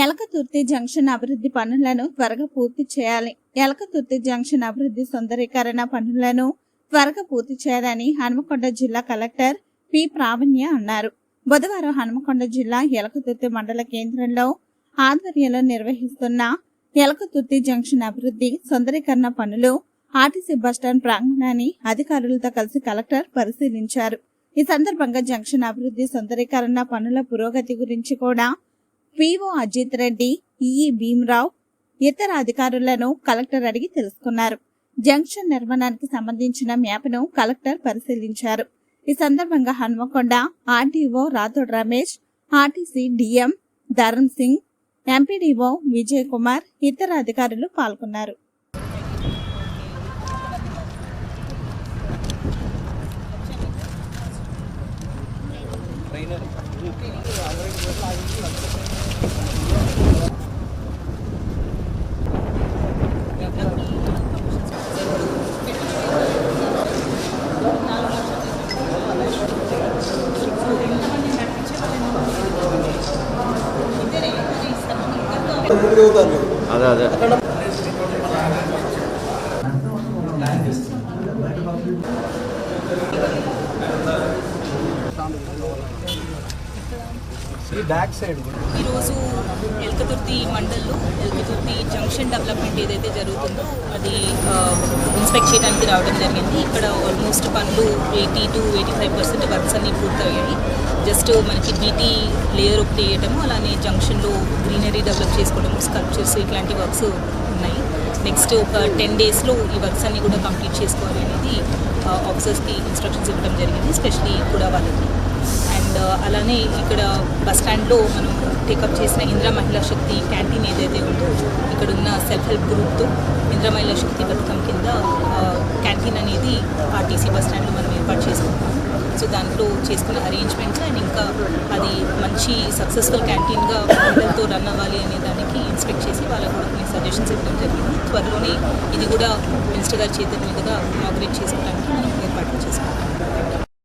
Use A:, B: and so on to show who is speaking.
A: Elkathurthy junction అభివృద్ధి పనులను త్వరగా పూర్తి చేయాలి. ఎలకతుర్తి జంక్షన్ అభివృద్ధి సుందరీకరణ పనులను త్వరగా పూర్తి చేయాలని హనుమకొండ జిల్లా కలెక్టర్ పి ప్రావణ్య అన్నారు. బుధవారం హనుమకొండ జిల్లా ఎలకతుర్తి మండల కేంద్రంలో ఆధ్వర్యంలో నిర్వహిస్తున్న ఎలకతుర్తి జంక్షన్ అభివృద్ధి సుందరీకరణ పనులు ఆర్టీసీ బస్టాండ్ ప్రాంగణాన్ని అధికారులతో కలిసి కలెక్టర్ పరిశీలించారు. ఈ సందర్భంగా జంక్షన్ అభివృద్ధి సుందరీకరణ పనుల పురోగతి గురించి కూడా పిఓ అజిత్ రెడ్డి, ఈఈ భీమరావు, ఇతర అధికారులను కలెక్టర్ అడిగి తెలుసుకున్నారు. జంక్షన్ నిర్మాణానికి సంబంధించిన మ్యాప్ను కలెక్టర్ పరిశీలించారు. ఈ సందర్భంగా Hanamkonda RDO Rathod Ramesh, RTC DM Dharam Singh, MPDO Vijay Kumar, ఇతర అధికారులు పాల్గొన్నారు.
B: అదే
C: ఈరోజు ఎలకతుర్తి మండల్లో ఎలకతుర్తి జంక్షన్ డెవలప్మెంట్ ఏదైతే జరుగుతుందో అది ఇన్స్పెక్ట్ చేయడానికి రావడం జరిగింది. ఇక్కడ ఆల్మోస్ట్ పనులు 80 to 85% వర్క్స్ అన్ని పూర్తయ్యాయి. జస్ట్ మనకి బీటీ లేయర్ ఒకటి వేయటము, అలానే జంక్షన్లో గ్రీనరీ డెవలప్ చేసుకోవడము, స్కల్ప్చర్స్ ఇట్లాంటి వర్క్స్ ఉన్నాయి. నెక్స్ట్ ఒక 10 daysలో ఈ వర్క్స్ అన్ని కూడా కంప్లీట్ చేసుకోవాలి అనేది ఆఫీసర్స్కి ఇన్స్ట్రక్షన్స్ ఇవ్వడం జరిగింది, ఎస్పెషలీ కూడా వాళ్ళకి. అండ్ అలానే ఇక్కడ బస్ స్టాండ్లో మనం టేకప్ చేసిన ఇందిరా మహిళా శక్తి క్యాంటీన్ ఏదైతే ఉందో ఇక్కడ ఉన్న సెల్ఫ్ హెల్ప్ గ్రూప్తో ఇందిరా మహిళా శక్తి పథకం కింద క్యాంటీన్ అనేది ఆర్టీసీ బస్ స్టాండ్లో మనం ఏర్పాటు చేసుకుంటాం. సో దాంట్లో చేసుకునే అరేంజ్మెంట్స్ అండ్ ఇంకా అది మంచి సక్సెస్ఫుల్ క్యాంటీన్గా మహిళలతో రన్ అవ్వాలి అనే దానికి ఇన్స్పెక్ట్ చేసి వాళ్ళకు కూడా కొన్ని సజెషన్స్ ఇవ్వడం జరిగింది. త్వరలోనే ఇది కూడా మినిస్టర్ గారి చేతుల మీదుగా ఇనాగ్రేట్ చేసుకోవడానికి మనం ఏర్పాట్లు చేసుకుంటాం.